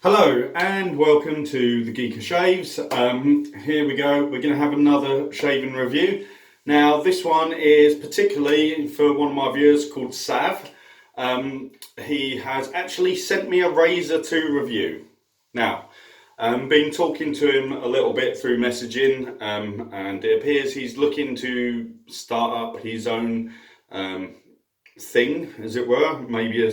Hello and welcome to the Geek of Shaves. Here we go, we're going to have another shaving review. Now this one is particularly for one of my viewers called Sav. He has actually sent me a razor to review. Now, been talking to him a little bit through messaging and it appears he's looking to start up his own thing, as it were, maybe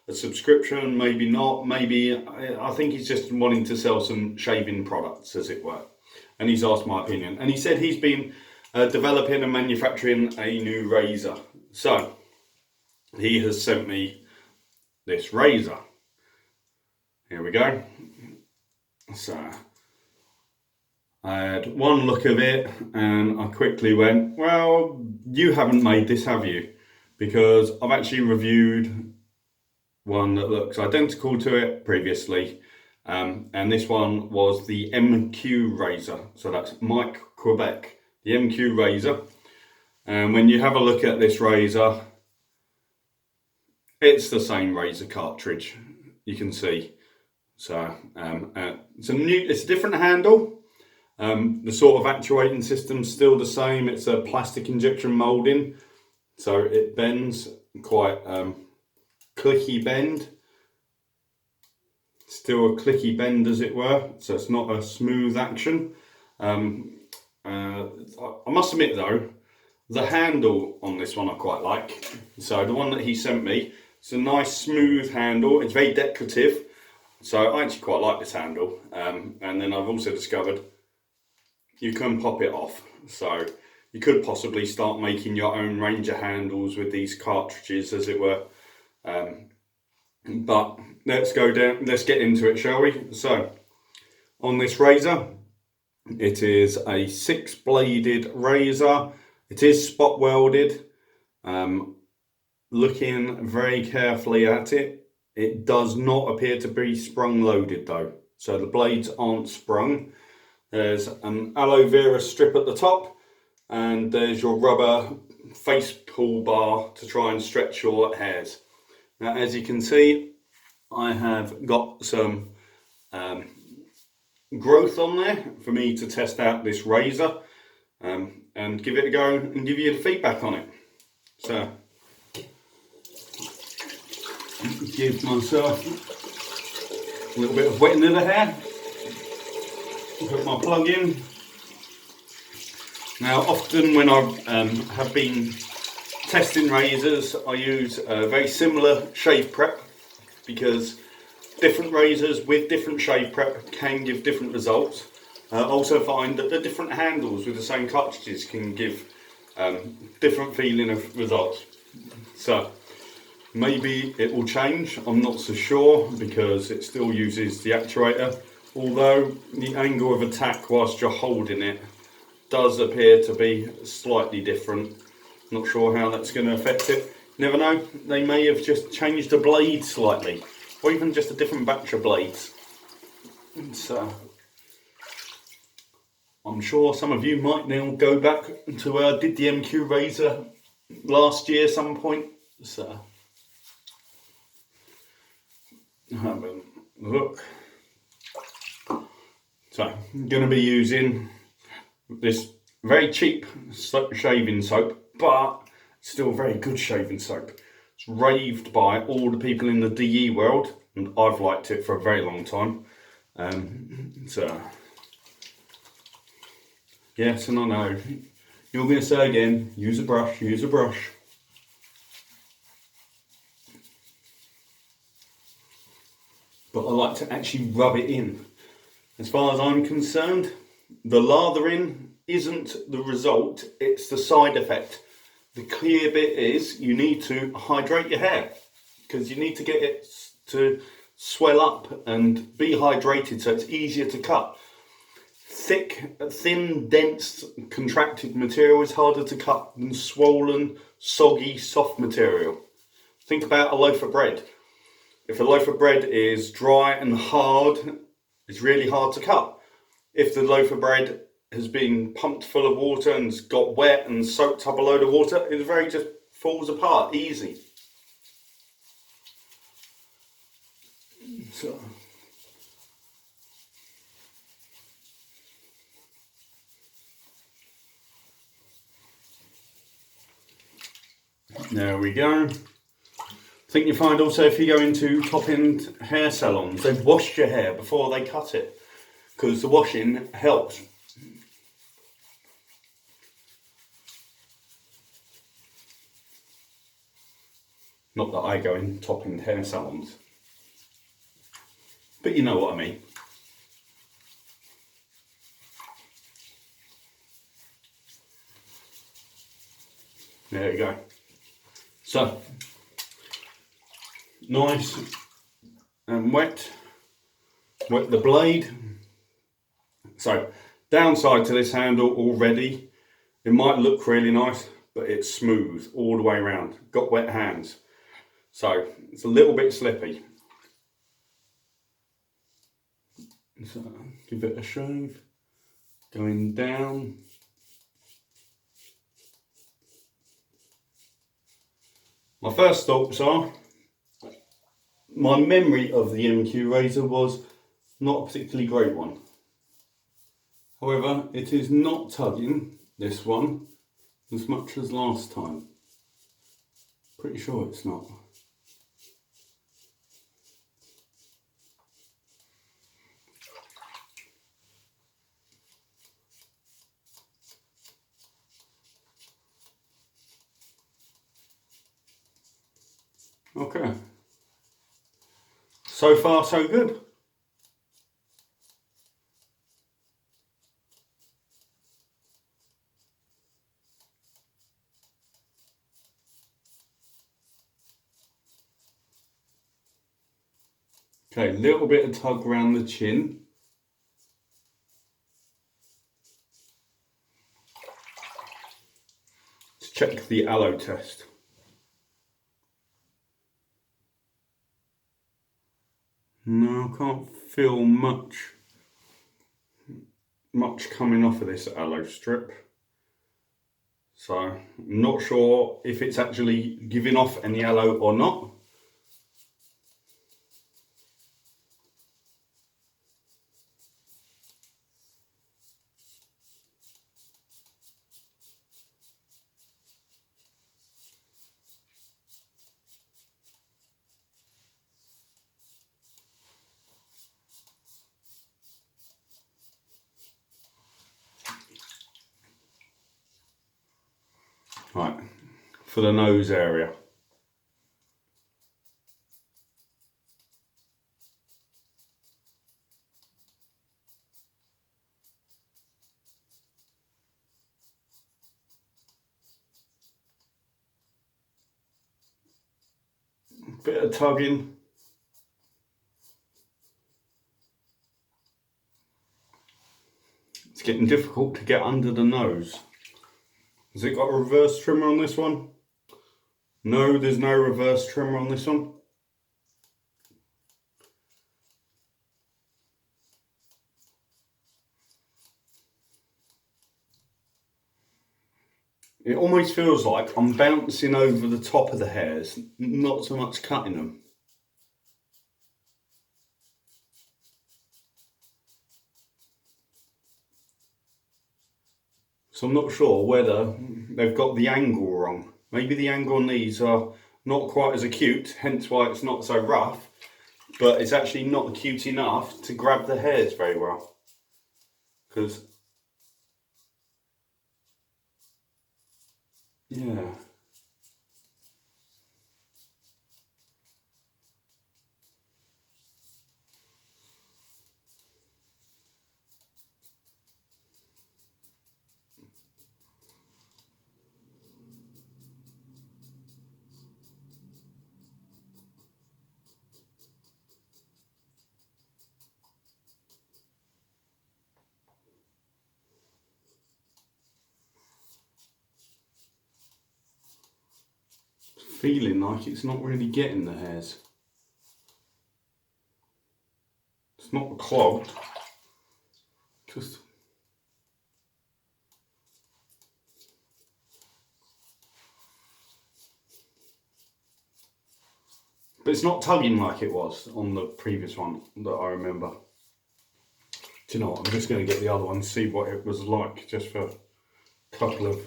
a subscription, maybe not, maybe I think he's just wanting to sell some shaving products, as it were. And he's asked my opinion. And he said he's been developing and manufacturing a new razor. So he has sent me this razor. Here we go. So I had one look of it and I quickly went, well, you haven't made this, have you? Because I've actually reviewed one that looks identical to it previously, and this one was the MQ razor. So that's Mike Quebec, the MQ razor. And when you have a look at this razor, it's the same razor cartridge, you can see. So it's a different handle. The sort of actuating system's still the same. It's a plastic injection molding, so it bends quite clicky bend, still a clicky bend, as it were, so it's not a smooth action. I must admit though, the handle on this one I quite like. So the one that he sent me, it's a nice smooth handle, it's very decorative, so I actually quite like this handle. And then I've also discovered you can pop it off, so you could possibly start making your own range of handles with these cartridges, as it were. But let's get into it, shall we? So on this razor, it is a 6-bladed razor. It is spot welded. Looking very carefully at it, it does not appear to be sprung loaded though, so the blades aren't sprung. There's an aloe vera strip at the top, and there's your rubber face pull bar to try and stretch your hairs. Now, as you can see, I have got some growth on there for me to test out this razor and give it a go and give you the feedback on it. So, give myself a little bit of wetting of the hair, put my plug in. Now, often when I have been testing razors, I use a very similar shave prep, because different razors with different shave prep can give different results. I also find that the different handles with the same cartridges can give different feeling of results. So maybe it will change, I'm not so sure, because it still uses the actuator, although the angle of attack whilst you're holding it does appear to be slightly different. Not sure how that's going to affect it. Never know, they may have just changed the blade slightly, or even just a different batch of blades. So I'm sure some of you might now go back to did the MQ razor last year some point. So have a look. So I'm going to be using this very cheap shaving soap, but still very good shaving soap. It's raved by all the people in the DE world, and I've liked it for a very long time. So yes, and I know you're going to say again, use a brush, use a brush. But I like to actually rub it in. As far as I'm concerned, the lathering isn't the result, it's the side effect. The clear bit is you need to hydrate your hair, because you need to get it to swell up and be hydrated so it's easier to cut. Thick, thin, dense, contracted material is harder to cut than swollen, soggy, soft material. Think about a loaf of bread. If a loaf of bread is dry and hard, it's really hard to cut. If the loaf of bread has been pumped full of water and got wet and soaked up a load of water, it very just falls apart easy. So there we go. I think you find also if you go into top-end hair salons, they've washed your hair before they cut it, because the washing helps. Not that I go in top-end hair salons, but you know what I mean. There you go. So, nice and wet. Wet the blade. So, downside to this handle already, it might look really nice, but it's smooth all the way around. Got wet hands. So, it's a little bit slippy. So, give it a shave. Going down. My first thoughts are, my memory of the MQ razor was not a particularly great one. However, it is not tugging, this one, as much as last time. Pretty sure it's not. Okay. So far, so good. Okay, a little bit of tug around the chin. Let's check the aloe test. No, I can't feel much coming off of this aloe strip. So, I'm not sure if it's actually giving off any aloe or not. Right, for the nose area. Bit of tugging. It's getting difficult to get under the nose. Has it got a reverse trimmer on this one? No, there's no reverse trimmer on this one. It almost feels like I'm bouncing over the top of the hairs, not so much cutting them. So I'm not sure whether they've got the angle wrong. Maybe the angle on these are not quite as acute, hence why it's not so rough, but it's actually not acute enough to grab the hairs very well. Because, yeah. Feeling like it's not really getting the hairs. It's not clogged, just but it's not tugging like it was on the previous one that I remember. Do you know what, I'm just going to get the other one, see what it was like, just for a couple of...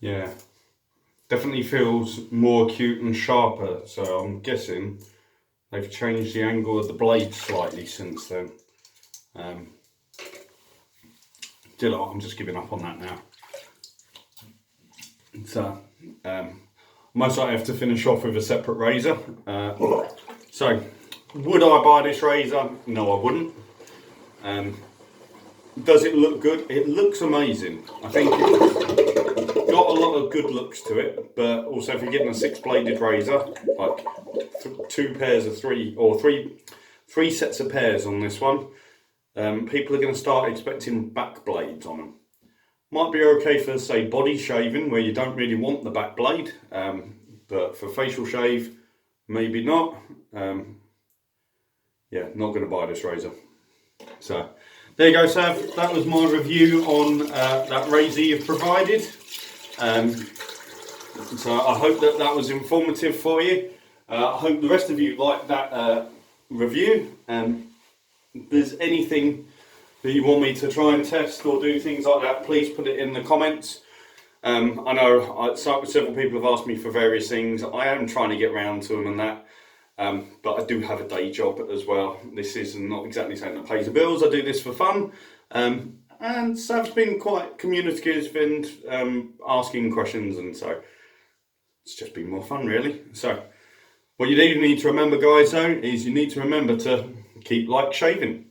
Yeah, definitely feels more acute and sharper, so I'm guessing they've changed the angle of the blade slightly since then. Do you know what, I'm just giving up on that now. So, most likely have to finish off with a separate razor. So, would I buy this razor? No, I wouldn't. Does it look good? It looks amazing. I think it's got a lot of good looks to it, but also if you're getting a 6-bladed razor, like 2 pairs of 3, or 3 sets of pairs on this one, people are going to start expecting back blades on them. Might be okay for, say, body shaving, where you don't really want the back blade, but for facial shave, maybe not. Yeah, not going to buy this razor. So, there you go, Sav. That was my review on that razor you've provided. So I hope that was informative for you. I hope the rest of you liked that review. If there's anything that you want me to try and test or do things like that, please put it in the comments. I know several people have asked me for various things. I am trying to get around to them and that. But I do have a day job as well. This is not exactly something that pays the bills. I do this for fun. And Sav's been quite communicative and asking questions, and so it's just been more fun, really. So what you do need to remember, guys, though, is you need to remember to keep like shaving.